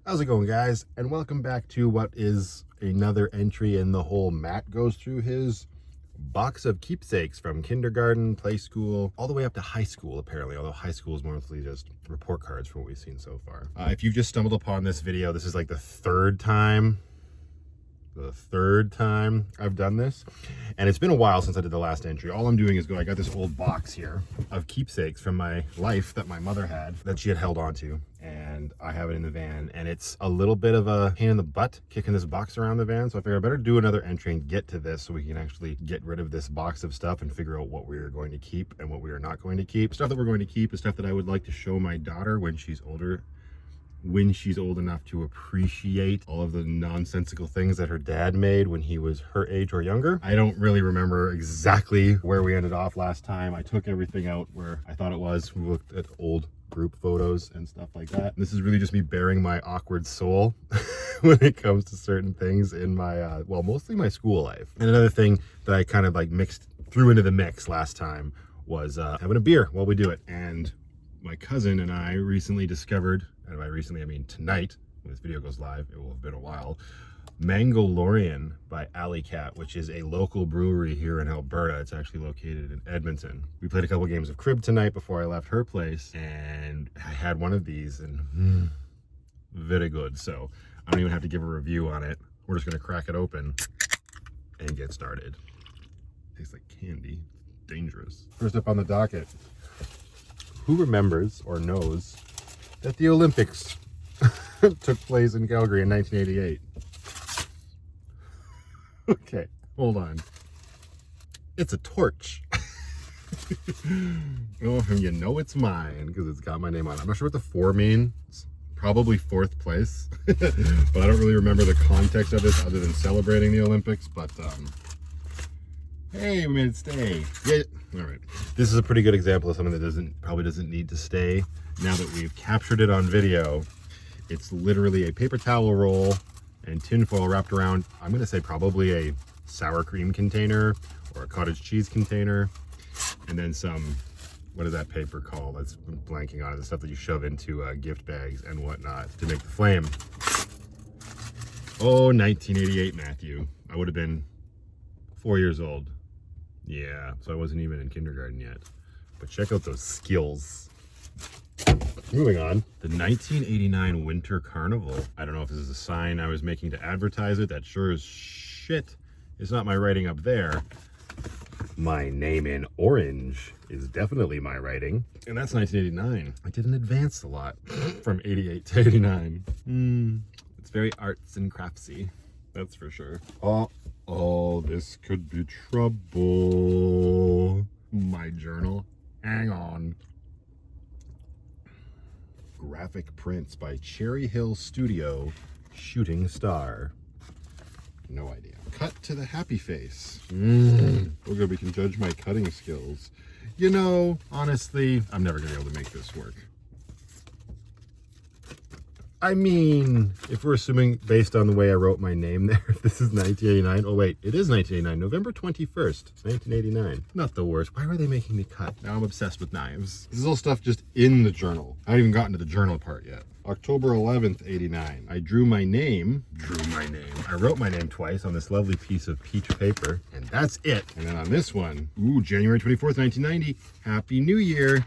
How's it going, guys? And welcome back to what is another entry in the whole Matt goes through his box of keepsakes from kindergarten, play school, all the way up to high school, apparently, although high school is mostly just report cards from what we've seen so far. If you've just stumbled upon this video, this is like the third time I've done this, and it's been a while since I did the last entry. All I'm doing is I got this old box here of keepsakes from my life that my mother had that she had held onto, and I have it in the van, and it's a little bit of a pain in the butt kicking this box around the van, so I figured I better do another entry and get to this so we can actually get rid of this box of stuff and figure out what we are going to keep and what we are not going to keep. Stuff that we're going to keep is stuff that I would like to show my daughter when she's older, when she's old enough to appreciate all of the nonsensical things that her dad made when he was her age or younger. I don't really remember exactly where we ended off last time. I took everything out where I thought it was. We looked at old group photos and stuff like that. This is really just me bearing my awkward soul when it comes to certain things in my, well, mostly my school life. And another thing that I kind of like threw into the mix last time was having a beer while we do it. And my cousin and I recently discovered, and by recently I mean tonight, when this video goes live, it will have been a while, Mangolorian by Alley Cat, which is a local brewery here in Alberta. It's actually located in Edmonton. We played a couple games of crib tonight before I left her place, and I had one of these, and very good. So I don't even have to give a review on it. We're just gonna crack it open and get started. Tastes like candy. Dangerous. First up on the docket, who remembers or knows that the Olympics took place in Calgary in 1988? Okay, hold on. It's a torch. Oh, and you know it's mine because it's got my name on it. I'm not sure what the 4 means. It's probably 4th place, but I don't really remember the context of this other than celebrating the Olympics. But hey, we made it stay. Yeah. All right. This is a pretty good example of something that probably doesn't need to stay. Now that we've captured it on video, it's literally a paper towel roll and tinfoil wrapped around, I'm going to say probably a sour cream container or a cottage cheese container. And then some, what is that paper called? That's blanking on it. The stuff that you shove into gift bags and whatnot to make the flame. Oh, 1988, Matthew. I would have been 4 years old. Yeah, so I wasn't even in kindergarten yet. But check out those skills. Moving on. The 1989 Winter Carnival. I don't know if this is a sign I was making to advertise it. That sure as shit is not my writing up there. My name in orange is definitely my writing. And that's 1989. I didn't advance a lot from 88 to 89. It's very arts and craftsy. That's for sure. Oh, this could be trouble. My journal. Hang on. Graphic prints by Cherry Hill Studio, Shooting Star. No idea. Cut to the happy face. Oh, good, we can judge my cutting skills. You know, honestly, I'm never gonna be able to make this work. I mean, if we're assuming based on the way I wrote my name there, if this is 1989. Oh wait, it is 1989, November 21st, 1989. Not the worst. Why were they making me cut? Now I'm obsessed with knives. This is all stuff just in the journal. I haven't even gotten to the journal part yet. October 11th, 89. I drew my name. I wrote my name twice on this lovely piece of peach paper, and that's it. And then on this one, January 24th, 1990, Happy New Year.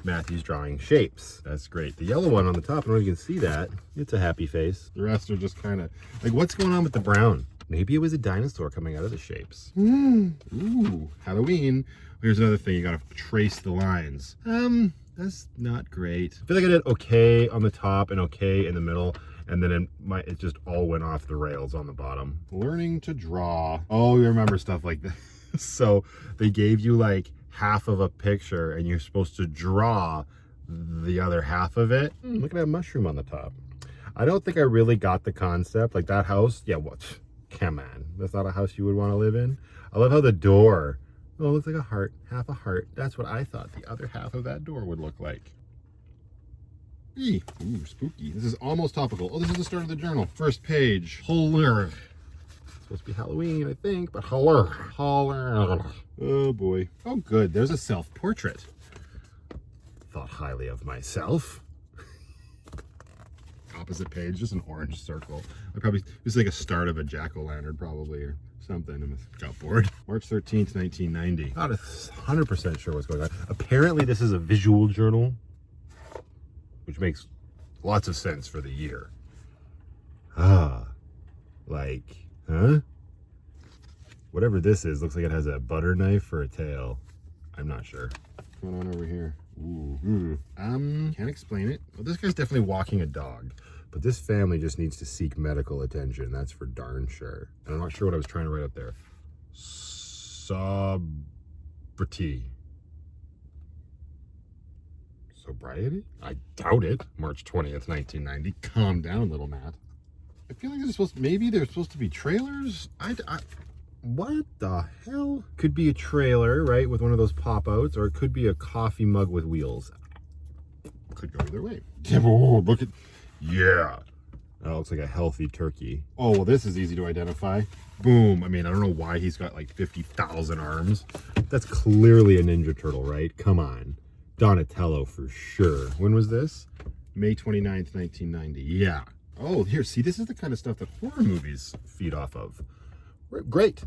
Matthew's drawing shapes. That's great. The yellow one on the top, I don't know if you can see that. It's a happy face. The rest are just kind of like, what's going on with the brown? Maybe it was a dinosaur coming out of the shapes. Ooh, Halloween. Here's another thing. You gotta trace the lines. That's not great. I feel like I did okay on the top and okay in the middle, and then it just all went off the rails on the bottom. Learning to draw. Oh, you remember stuff like this. So they gave you like half of a picture and you're supposed to draw the other half of it. Look at that mushroom on the top. I don't think I really got the concept. Like that house, yeah, what? Come on, that's not a house you would want to live in. I love how the door, oh, it looks like a heart, half a heart. That's what I thought the other half of that door would look like. Ooh, spooky. This is almost topical. Oh, this is the start of the journal. First page. Holler. Supposed to be Halloween, I think, but holler. Oh boy. Oh good, there's a self-portrait. Thought highly of myself. opposite page, just an orange circle. This is like a start of a jack-o'-lantern probably, or something. I got bored. March 13th, 1990. Not 100% sure what's going on. Apparently this is a visual journal, which makes lots of sense for the year. Like, huh? Whatever this is, looks like it has a butter knife for a tail. I'm not sure. What's going on over here? Ooh. Can't explain it. Well, this guy's definitely walking a dog, but this family just needs to seek medical attention. That's for darn sure. And I'm not sure what I was trying to write up there. Sobriety. I doubt it. March 20th, 1990. Calm down, little Matt. I feel like maybe they're supposed to be trailers. What the hell? Could be a trailer, right, with one of those pop-outs, or it could be a coffee mug with wheels. Could go either way. Oh, look at, yeah. That looks like a healthy turkey. Oh, well, this is easy to identify. Boom. I mean, I don't know why he's got like 50,000 arms. That's clearly a Ninja Turtle, right? Come on. Donatello for sure. When was this? May 29th, 1990. Yeah. Oh, here, see, this is the kind of stuff that horror movies feed off of. Great.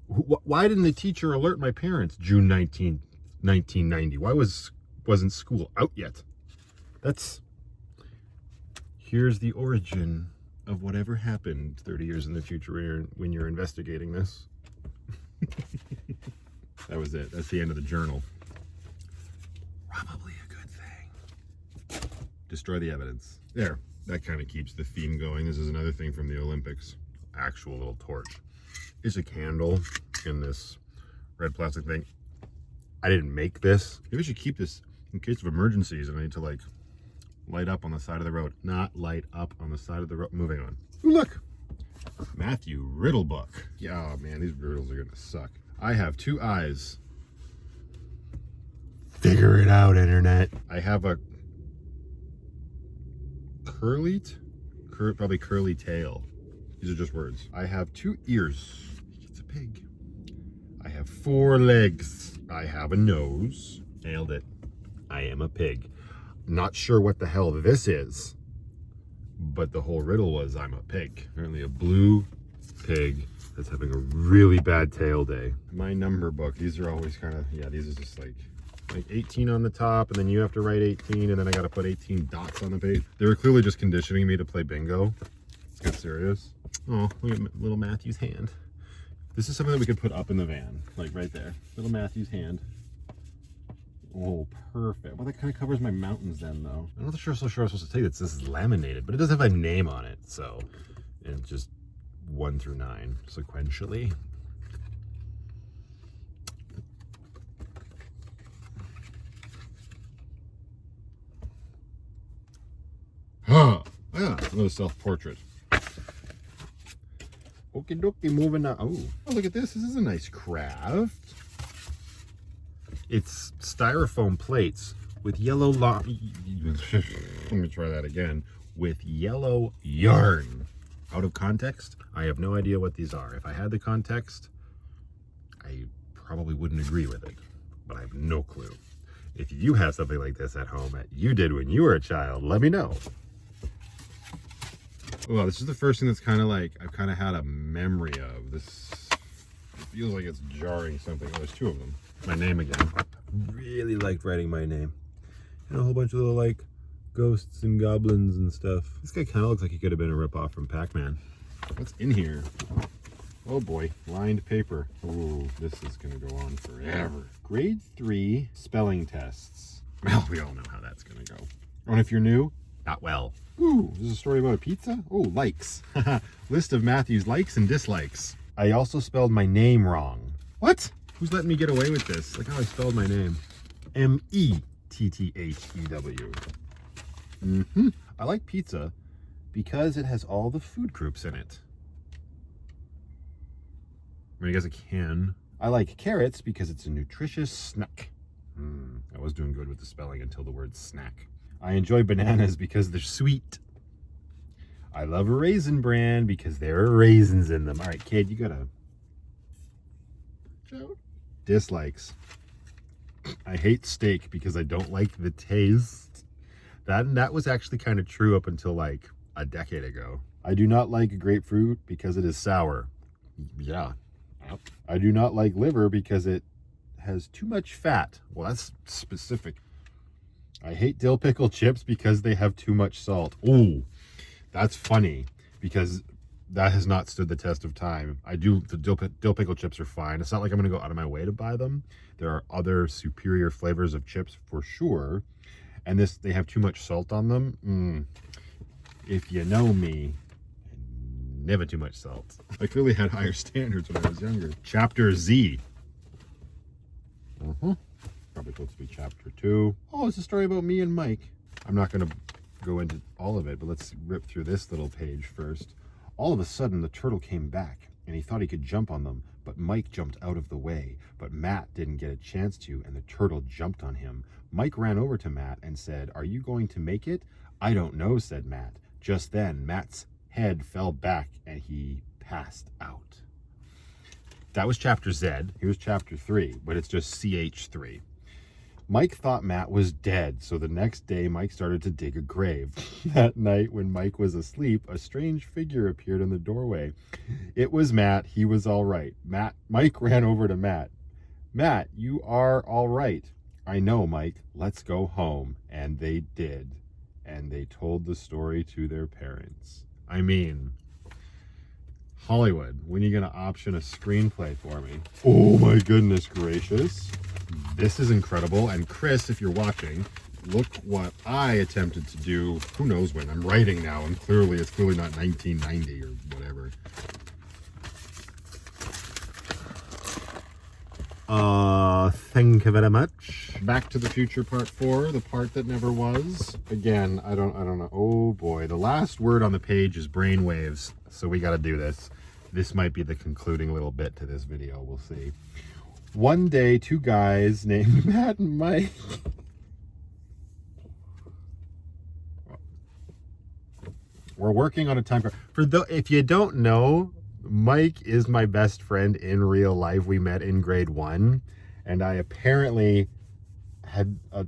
Why didn't the teacher alert my parents? June 19th, 1990. Why wasn't school out yet? Here's the origin of whatever happened 30 years in the future when you're investigating this. That was it. That's the end of the journal. Probably a good thing. Destroy the evidence. There. That kind of keeps the theme going. This is another thing from the Olympics. Actual little torch. It's a candle in this red plastic thing. I didn't make this. Maybe I should keep this in case of emergencies and I need to like light up on the side of the road. Not light up on the side of the road. Moving on. Ooh, look. Matthew riddle book. Yeah, oh man, these riddles are gonna suck. I have two eyes. Figure it out, internet. I have a probably curly tail. These are just words. I have two ears. It's a pig. I have four legs. I have a nose. Nailed it. I am a pig. Not sure what the hell this is, but the whole riddle was I'm a pig. Apparently a blue pig that's having a really bad tail day. My number book. These are always kind of, yeah, these are just like 18 on the top, and then you have to write 18, and then I got to put 18 dots on the page. They were clearly just conditioning me to play bingo. Let's get serious. Oh, look at little Matthew's hand. This is something that we could put up in the van, like right there. Little Matthew's hand. Oh, perfect. Well, that kind of covers my mountains then, though. I'm not so sure I'm supposed to take this. This is laminated, but it does have my name on it, so. And it's just 1 through 9 sequentially. Yeah, another self-portrait. Okie dokie, moving on. Oh, look at this. This is a nice craft. It's styrofoam plates with yellow Let me try that again. With yellow yarn. Out of context, I have no idea what these are. If I had the context, I probably wouldn't agree with it. But I have no clue. If you have something like this at home that you did when you were a child, let me know. Oh, this is the first thing that's kind of like, I've kind of had a memory of. This feels like it's jarring something. Oh, there's two of them. My name again. Really liked writing my name. And a whole bunch of little, like, ghosts and goblins and stuff. This guy kind of looks like he could have been a ripoff from Pac-Man. What's in here? Oh boy, lined paper. Oh, this is going to go on forever. Grade 3 spelling tests. Well, we all know how that's going to go. And if you're new, not well. Ooh, this is a story about a pizza? Oh, likes. List of Matthew's likes and dislikes. I also spelled my name wrong. What? Who's letting me get away with this? Look how I spelled my name. Mettthew. I like pizza because it has all the food groups in it. I mean, I guess I can. I like carrots because it's a nutritious snack. I was doing good with the spelling until the word snack. I enjoy bananas because they're sweet. I love Raisin Bran because there are raisins in them. All right, kid, you gotta... Dislikes. I hate steak because I don't like the taste. That was actually kind of true up until like a decade ago. I do not like grapefruit because it is sour. Yeah. I do not like liver because it has too much fat. Well, that's specific. I hate dill pickle chips because they have too much salt. Ooh, that's funny because that has not stood the test of time. The dill pickle chips are fine. It's not like I'm going to go out of my way to buy them. There are other superior flavors of chips for sure. And they have too much salt on them. If you know me, never too much salt. I clearly had higher standards when I was younger. Chapter Z. Probably supposed to be chapter 2. Oh, it's a story about me and Mike. I'm not going to go into all of it, but let's rip through this little page first. All of a sudden, the turtle came back, and he thought he could jump on them, but Mike jumped out of the way. But Matt didn't get a chance to, and the turtle jumped on him. Mike ran over to Matt and said, "Are you going to make it?" "I don't know," said Matt. Just then, Matt's head fell back, and he passed out. That was chapter Z. Here's chapter 3, but it's just CH3. Mike thought Matt was dead, so the next day Mike started to dig a grave. That night, when Mike was asleep, a strange figure appeared in the doorway. It was Matt. He was all right. Mike ran over to Matt. "Matt, you are all right." "I know, Mike. Let's go home." And they did. And they told the story to their parents. I mean, Hollywood, when are you going to option a screenplay for me? Oh my goodness gracious. This is incredible. And Chris, if you're watching, look what I attempted to do. Who knows when? I'm writing now, and it's clearly not 1990 or whatever. Thank you very much. Back to the Future Part 4, the part that never was. Again, I don't know. Oh boy, the last word on the page is brainwaves, so we got to do this. This might be the concluding little bit to this video. We'll see. One day, two guys named Matt and Mike were working on a time card. If you don't know, Mike is my best friend in real life. We met in grade 1, and I apparently had a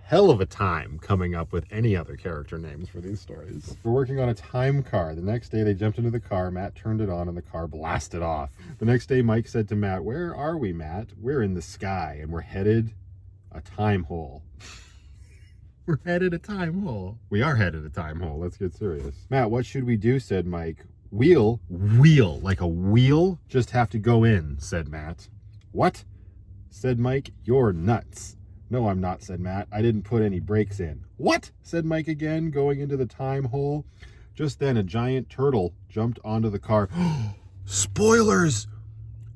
hell of a time coming up with any other character names for these stories. We're working on a time car. The next day they jumped into the car, Matt turned it on, and the car blasted off. The next day Mike said to Matt, "Where are we, Matt?" "We're in the sky, and we're headed a time hole." We're headed a time hole. We are headed a time hole. Let's get serious. "Matt, what should we do?" said Mike. Wheel, like a wheel? "Just have to go in," said Matt. "What?" said Mike. "You're nuts." "No, I'm not," said Matt. "I didn't put any brakes in." "What?" said Mike again, going into the time hole. Just then, a giant turtle jumped onto the car. Spoilers!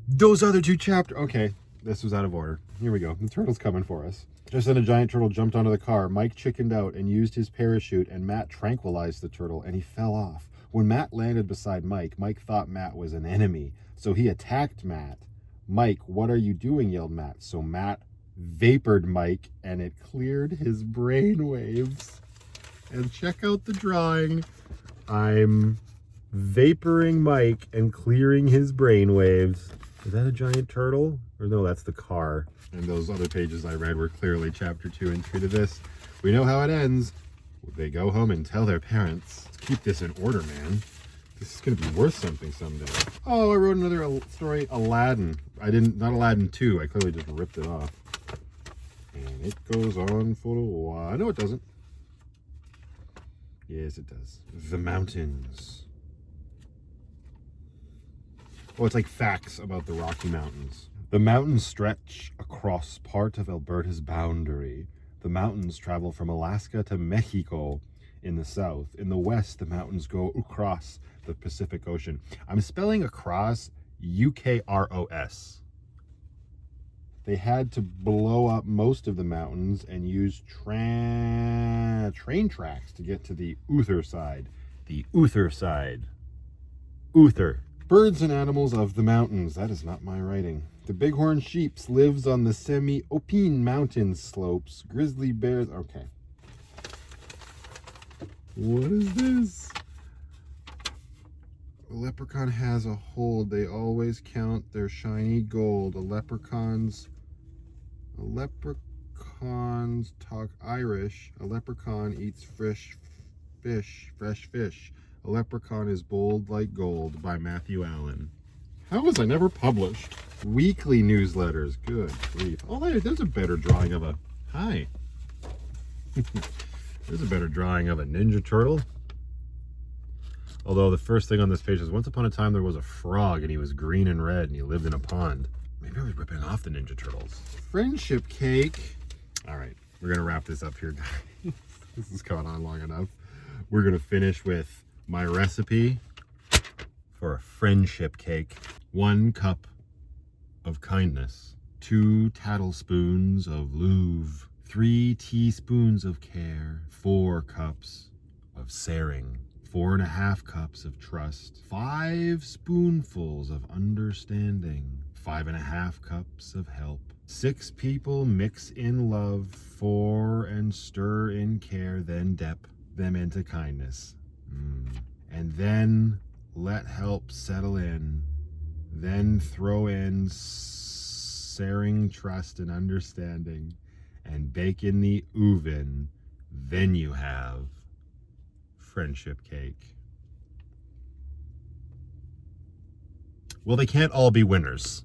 Those other two chapters. Okay, this was out of order. Here we go. The turtle's coming for us. Just then, a giant turtle jumped onto the car. Mike chickened out and used his parachute, and Matt tranquilized the turtle, and he fell off. When Matt landed beside Mike, Mike thought Matt was an enemy, so he attacked Matt. "Mike, what are you doing?" yelled Matt. So Matt vapored Mike, and it cleared his brain waves. And check out the drawing. I'm vaporing Mike and clearing his brain waves. Is that a giant turtle? Or no, that's the car. And those other pages I read were clearly chapter 2 and 3 to this. We know how it ends. They go home and tell their parents. Let's keep this in order, man. This is going to be worth something someday. Oh, I wrote another story, Aladdin. Not Aladdin 2. I clearly just ripped it off. And it goes on for a while. No, it doesn't. Yes, it does. The mountains. Oh, it's like facts about the Rocky Mountains. The mountains stretch across part of Alberta's boundary. The mountains travel from Alaska to Mexico in the south. In the west, the mountains go across the Pacific Ocean. I'm spelling across UKROS. They had to blow up most of the mountains and use train tracks to get to the Uther side. The Uther side. Uther. Birds and animals of the mountains. That is not my writing. The bighorn sheep lives on the semi-alpine mountain slopes. Grizzly bears. Okay. What is this? A leprechaun has a hold. They always count their shiny gold. A leprechaun leprechauns talk Irish. A leprechaun eats fresh fish. A leprechaun is bold like gold by Matthew Allen. How was I never published? Weekly newsletters. Good grief. Oh, there's a better drawing of a... Hi. There's a better drawing of a Ninja Turtle. Although the first thing on this page is, once upon a time there was a frog and he was green and red and he lived in a pond. Maybe I was ripping off the Ninja Turtles. Friendship cake. All right, we're going to wrap this up here, guys. This has gone on long enough. We're going to finish with my recipe for a friendship cake. 1 cup of kindness, 2 tablespoons of Louvre, 3 teaspoons of care, 4 cups of Saring, 4.5 cups of trust, 5 spoonfuls of understanding, 5.5 cups of help. 6 people mix in love, 4 and stir in care, then dip them into kindness. And then let help settle in. Then throw in Saring, trust, and understanding, and bake in the oven. Then you have friendship cake. Well, they can't all be winners.